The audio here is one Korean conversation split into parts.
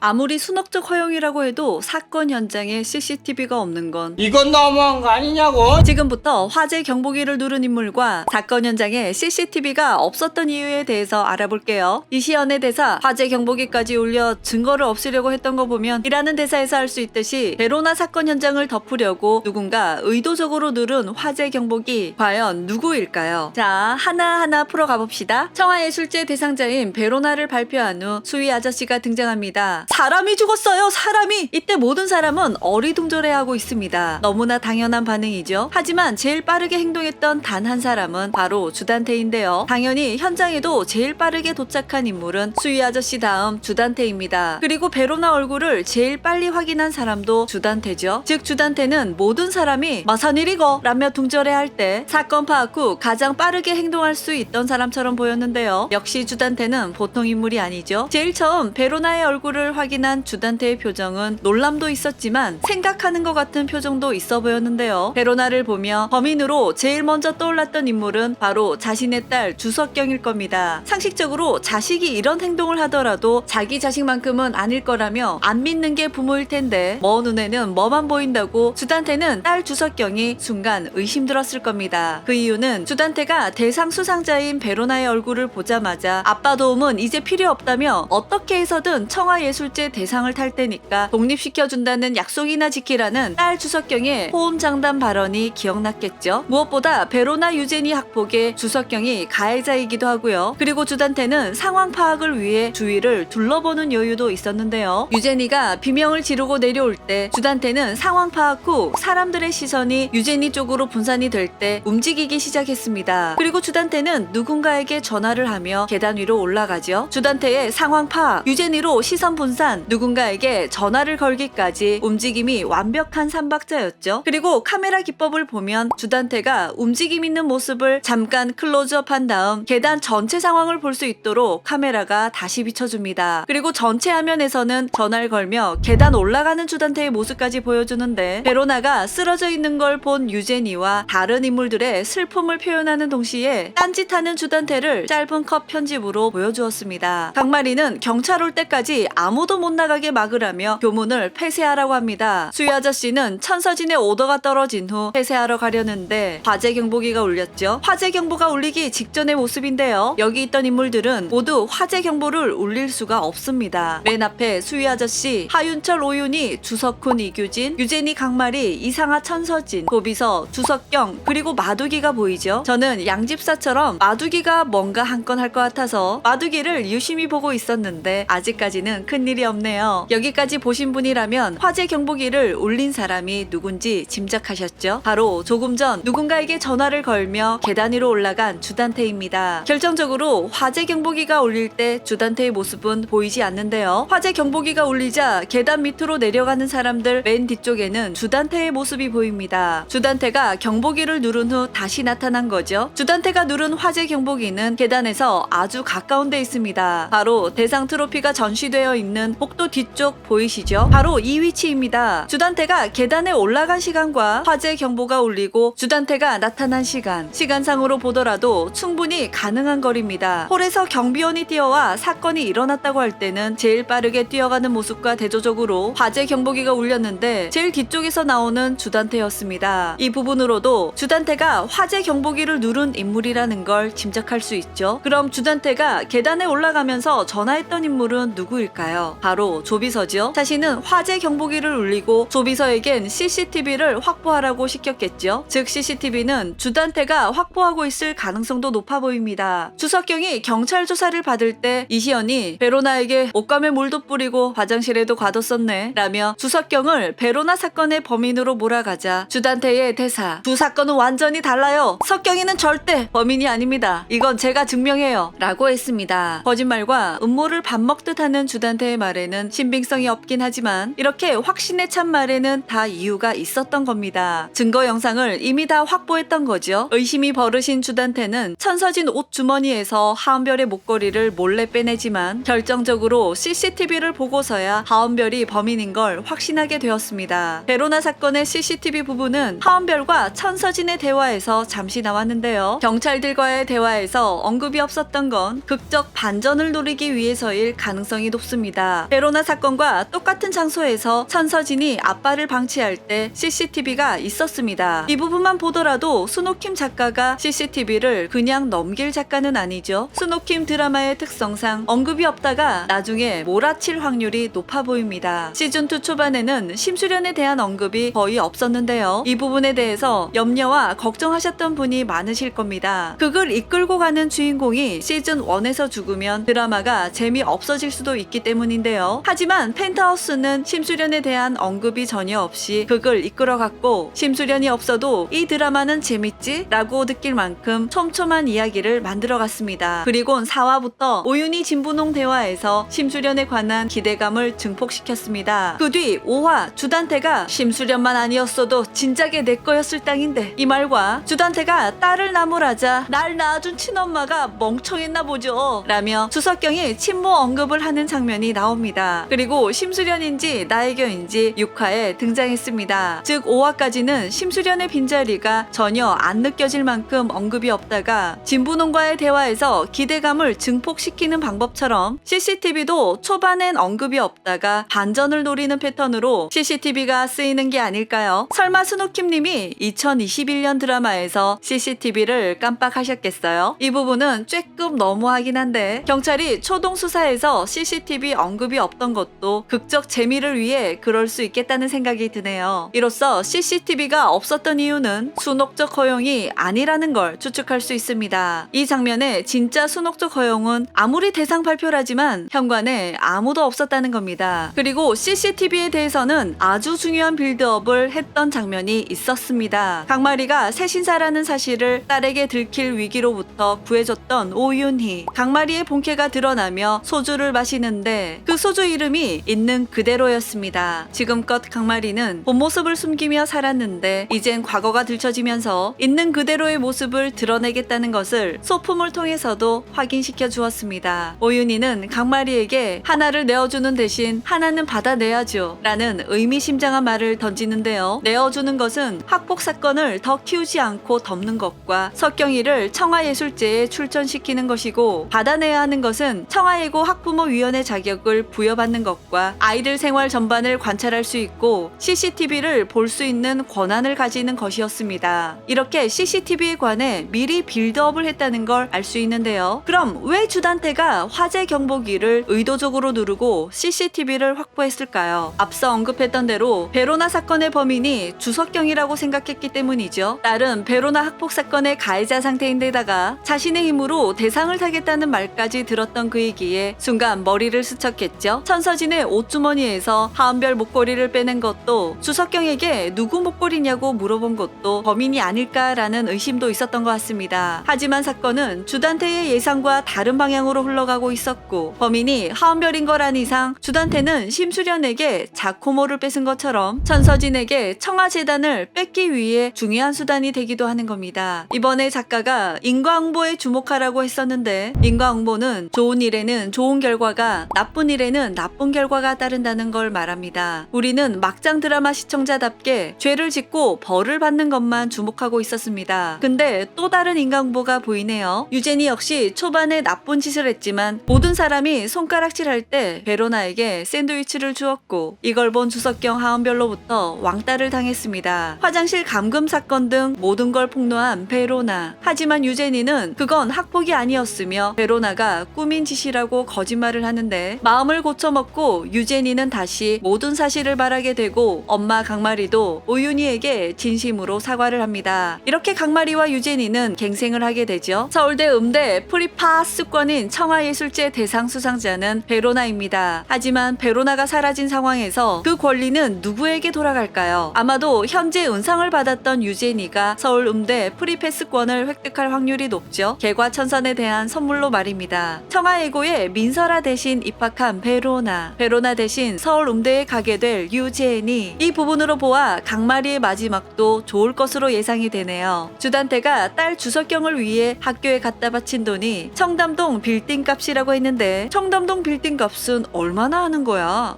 아무리 순억적 허용이라고 해도 사건 현장에 CCTV가 없는 건 이건 너무한 거 아니냐고. 지금부터 화재 경보기를 누른 인물과 사건 현장에 CCTV가 없었던 이유에 대해서 알아볼게요. 이시연의 대사 화재 경보기까지 울려 증거를 없애려고 했던 거 보면 이라는 대사에서 알 수 있듯이 베로나 사건 현장을 덮으려고 누군가 의도적으로 누른 화재 경보기 과연 누구일까요? 자, 하나하나 풀어가 봅시다. 청하예술제 대상자인 베로나를 발표한 후 수위 아저씨가 등장합니다. 사람이 죽었어요, 사람이! 이때 모든 사람은 어리둥절해하고 있습니다. 너무나 당연한 반응이죠. 하지만 제일 빠르게 행동했던 단 한 사람은 바로 주단태인데요. 당연히 현장에도 제일 빠르게 도착한 인물은 수위 아저씨 다음 주단태입니다. 그리고 베로나 얼굴을 제일 빨리 확인한 사람도 주단태죠. 즉 주단태는 모든 사람이 마산일이고 라며 둥절해할 때 사건 파악 후 가장 빠르게 행동할 수 있던 사람처럼 보였는데요. 역시 주단태는 보통 인물이 아니죠. 제일 처음 베로나의 얼굴을 확인한 주단태의 표정은 놀람도 있었지만 생각하는 것 같은 표정도 있어 보였는데요. 베로나를 보며 범인으로 제일 먼저 떠올랐던 인물은 바로 자신의 딸 주석경일 겁니다. 상식적으로 자식이 이런 행동을 하더라도 자기 자식만큼은 아닐 거라며 안 믿는 게 부모일 텐데 먼 눈에는 뭐만 보인다고 주단태는 딸 주석경이 순간 의심들었을 겁니다. 그 이유는 주단태가 대상 수상자인 베로나의 얼굴을 보자마자 아빠 도움은 이제 필요 없다며 어떻게 해서든 청하예술제 대상을 탈 테니까 독립시켜준다는 약속이나 지키라는 딸 주석경의 호언장담 발언이 기억났겠죠. 무엇보다 베로나 유제니 학폭의 주석경이 가해자이기도 하고요. 그리고 주단태는 상황 파악을 위해 주위를 둘러보는 여유도 있었는데요. 유제니가 비명을 지르고 내려올 때 주단태는 상황 파악 후 사람들의 시선이 유제니 쪽으로 분산이 될 때 움직이기 시작했습니다. 그리고 주단태는 누군가에게 전화를 하며 계단 위로 올라가죠. 주단태의 상황 파악, 유제니로 시선 분산, 누군가에게 전화를 걸기까지 움직임이 완벽한 삼박자였죠. 그리고 카메라 기법을 보면 주단태가 움직임 있는 모습을 잠깐 클로즈업한 다음 계단 전체 상황을 볼 수 있도록 카메라가 다시 비춰줍니다. 그리고 전체 화면에서는 전화를 걸며 계단 올라가는 주단태의 모습까지 보여주는데 베로나가 쓰러져 있는 걸 본 유제니와 다른 인물들의 슬픔을 표현하는 동시에 딴짓하는 주단태를 짧은 컷 편집으로 보여주었습니다. 강마리는 경찰 올 때까지 아무도 못 나가게 막으라며 교문을 폐쇄하라고 합니다. 수위 아저씨는 천서진의 오더가 떨어진 후 폐쇄하러 가려는데 화재 경보기가 울렸죠. 화재 경보가 울리기 직전의 모습인데요. 여기 있던 인물들은 모두 화재 경보를 울릴 수가 없습니다. 맨 앞에 수위 아저씨, 하윤철, 오윤희, 주석훈, 이규진, 유제니, 강마리, 이상하, 천서진, 고비서, 주석경, 그리고 마두기가 보이죠. 저는 양집사처럼 마두기가 뭔가 한 건 할 것 같아서 마두기를 유심히 보고 있었는데 아직까지는 큰일이 없네요. 여기까지 보신 분이라면 화재 경보기를 울린 사람이 누군지 짐작하셨죠? 바로 조금 전 누군가에게 전화를 걸며 계단 위로 올라간 주단태입니다. 결정적으로 화재 경보기가 울릴 때 주단태의 모습은 보이지 않는데요. 화재 경보기가 울리자 계단 밑으로 내려가는 사람들 맨 뒤쪽에는 주단태의 모습이 보입니다. 주단태가 경보기를 누른 후 다시 나타난 거죠. 주단태가 누른 화재 경보기는 계단에서 아주 가까운 데 있습니다. 바로 대상 트로피가 전시되어 있는 복도 뒤쪽 보이시죠? 바로 이 위치입니다. 주단태가 계단에 올라간 시간과 화재 경보가 울리고 주단태가 나타난 시간상으로 보더라도 충분히 가능한 거리입니다. 홀에서 경비원이 뛰어와 사건이 일어났다고 할 때는 제일 빠르게 뛰어가는 모습과 대조적으로 화재 경보기가 울렸는데 제일 뒤쪽에서 나오는 주단태였습니다. 이 부분으로도 주단태가 화재 경보기를 누른 인물이라는 걸 짐작할 수 있죠. 그럼 주단태가 계단에 올라가면서 전화했던 인물은 누구일까요? 바로 조비서죠. 자신은 화재 경보기를 울리고 조비서에겐 CCTV를 확보하라고 시켰겠죠. 즉 CCTV는 주단태가 확보하고 있을 가능성도 높아 보입니다. 주석경이 경찰 조사를 받을 때 이시연이 베로나에게 옷감에 물도 뿌리고 화장실에도 가뒀었네 라며 주석경을 베로나 사건의 범인으로 몰아가자 주단태의 대사, 두 사건은 완전히 달라요. 석경이는 절대 범인이 아닙니다. 이건 제가 증명해요 라고 했습니다. 거짓말과 음모를 밥 먹듯 하는 주단태의 말에는 신빙성이 없긴 하지만 이렇게 확신에 찬 말에는 다 이유가 있었던 겁니다. 증거 영상을 이미 다 확보했던 거죠. 의심이 버르신 주단태는 천서진 옷 주머니에서 하은별의 목걸이를 몰래 빼내지만 결정적으로 CCTV를 보고서야 하은별이 범인인 걸 확신하게 되었습니다. 베로나 사건의 CCTV 부분은 하은별과 천서진의 대화에서 잠시 나왔는데요. 경찰들과의 대화에서 언급이 없었던 건 극적 반전을 노리기 위해서일 가능성이 높습니다. 있습니다. 베로나 사건과 똑같은 장소에서 천서진이 아빠를 방치할 때 CCTV가 있었습니다. 이 부분만 보더라도 스노킴 작가가 CCTV를 그냥 넘길 작가는 아니죠. 스노킴 드라마의 특성상 언급이 없다가 나중에 몰아칠 확률이 높아 보입니다. 시즌2 초반에는 심수련에 대한 언급이 거의 없었는데요. 이 부분에 대해서 염려와 걱정하셨던 분이 많으실 겁니다. 극을 이끌고 가는 주인공이 시즌1에서 죽으면 드라마가 재미없어질 수도 있기 때문인데요. 하지만 펜트하우스는 심수련에 대한 언급이 전혀 없이 극을 이끌어갔고, 심수련이 없어도 이 드라마는 재밌지? 라고 느낄 만큼 촘촘한 이야기를 만들어갔습니다. 그리곤 4화부터 오윤희 진분홍 대화에서 심수련에 관한 기대감을 증폭시켰습니다. 그 뒤 5화 주단태가 심수련만 아니었어도 진작에 내 거였을 땅인데, 이 말과 주단태가 딸을 나무라자 날 낳아준 친엄마가 멍청했나 보죠 라며 주석경이 친모 언급을 하는 장면이 나옵니다. 그리고 심수련인지 나혜경인지 6화에 등장했습니다. 즉 5화까지는 심수련의 빈자리가 전혀 안 느껴질 만큼 언급이 없다가 진분홍과의 대화에서 기대감을 증폭시키는 방법처럼 CCTV도 초반엔 언급이 없다가 반전을 노리는 패턴으로 CCTV가 쓰이는 게 아닐까요? 설마 스노킴님이 2021년 드라마에서 CCTV를 깜빡하셨겠어요? 이 부분은 쬐끔 너무하긴 한데, 경찰이 초동 수사에서 CCTV 언급이 없던 것도 극적 재미를 위해 그럴 수 있겠다는 생각이 드네요. 이로써 CCTV가 없었던 이유는 순옥적 허용이 아니라는 걸 추측할 수 있습니다. 이 장면에 진짜 순옥적 허용은 아무리 대상 발표라지만 현관에 아무도 없었다는 겁니다. 그리고 CCTV에 대해서는 아주 중요한 빌드업을 했던 장면이 있었습니다. 강마리가 새신사라는 사실을 딸에게 들킬 위기로부터 구해줬던 오윤희. 강마리의 본캐가 드러나며 소주를 마시는데 그 소주 이름이 있는 그대로였습니다. 지금껏 강마리는 본 모습을 숨기며 살았는데 이젠 과거가 들춰지면서 있는 그대로의 모습을 드러내겠다는 것을 소품을 통해서도 확인시켜 주었습니다. 오윤희는 강마리에게 하나를 내어주는 대신 하나는 받아내야죠 라는 의미심장한 말을 던지는데요. 내어주는 것은 학폭 사건을 더 키우지 않고 덮는 것과 석경이를 청아예술제에 출전시키는 것이고, 받아내야 하는 것은 청아예고 학부모위원회 자격을 부여받는 것과 아이들 생활 전반을 관찰할 수 있고 CCTV를 볼 수 있는 권한을 가지는 것이었습니다. 이렇게 CCTV에 관해 미리 빌드업을 했다는 걸 알 수 있는데요. 그럼 왜 주단태가 화재 경보기를 의도적으로 누르고 CCTV를 확보했을까요? 앞서 언급했던 대로 베로나 사건의 범인이 주석경이라고 생각했기 때문이죠. 딸은 베로나 학폭 사건의 가해자 상태인데다가 자신의 힘으로 대상을 타겠다는 말까지 들었던 그이기에 순간 머리를 스쳤겠죠. 천서진의 옷주머니에서 하은별 목걸이를 빼낸 것도, 주석경에게 누구 목걸이냐고 물어본 것도 범인이 아닐까라는 의심도 있었던 것 같습니다. 하지만 사건은 주단태의 예상과 다른 방향으로 흘러가고 있었고, 범인이 하은별인 거란 이상 주단태는 심수련에게 자코모를 뺏은 것처럼 천서진에게 청아재단을 뺏기 위해 중요한 수단이 되기도 하는 겁니다. 이번에 작가가 인과응보에 주목하라고 했었는데, 인과응보는 좋은 일에는 좋은 결과가, 나쁜 일에는 나쁜 결과가 따른다는 걸 말합니다. 우리는 막장 드라마 시청자답게 죄를 짓고 벌을 받는 것만 주목하고 있었습니다. 근데 또 다른 인과응보가 보이네요. 유제니 역시 초반에 나쁜 짓을 했지만 모든 사람이 손가락질할 때 베로나에게 샌드위치를 주었고, 이걸 본 주석경 하은별로부터 왕따를 당했습니다. 화장실 감금 사건 등 모든 걸 폭로한 베로나. 하지만 유제니는 그건 학폭이 아니었으며 베로나가 꾸민 짓이라고 거짓말을 하는데, 마음을 고쳐먹고 유제니는 다시 모든 사실을 말하게 되고, 엄마 강마리도 오윤희에게 진심으로 사과를 합니다. 이렇게 강마리와 유제니는 갱생을 하게 되죠. 서울대 음대 프리파스권인 청아예술제 대상 수상자는 베로나입니다. 하지만 베로나가 사라진 상황에서 그 권리는 누구에게 돌아갈까요? 아마도 현재 은상을 받았던 유제니가 서울 음대 프리패스권을 획득할 확률이 높죠. 개과천선에 대한 선물로 말입니다. 청아예고에 민설아 대신 입학한 베로나 대신 서울 음대에 가게 될 유제니. 이 부분으로 보아 강마리의 마지막도 좋을 것으로 예상이 되네요. 주단태가 딸 주석경을 위해 학교에 갖다 바친 돈이 청담동 빌딩 값이라고 했는데, 청담동 빌딩 값은 얼마나 하는 거야?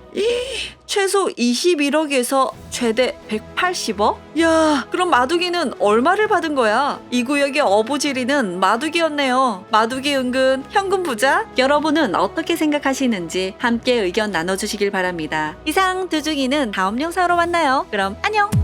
최소 21억에서 최대 180억? 야, 그럼 마두기는 얼마를 받은 거야? 이 구역의 어부지리는 마두기였네요. 마두기 은근 현금 부자? 여러분은 어떻게 생각하시는지 함께 의견 나눠주시길 바랍니다. 이상 두중이는 다음 영상으로 만나요. 그럼 안녕!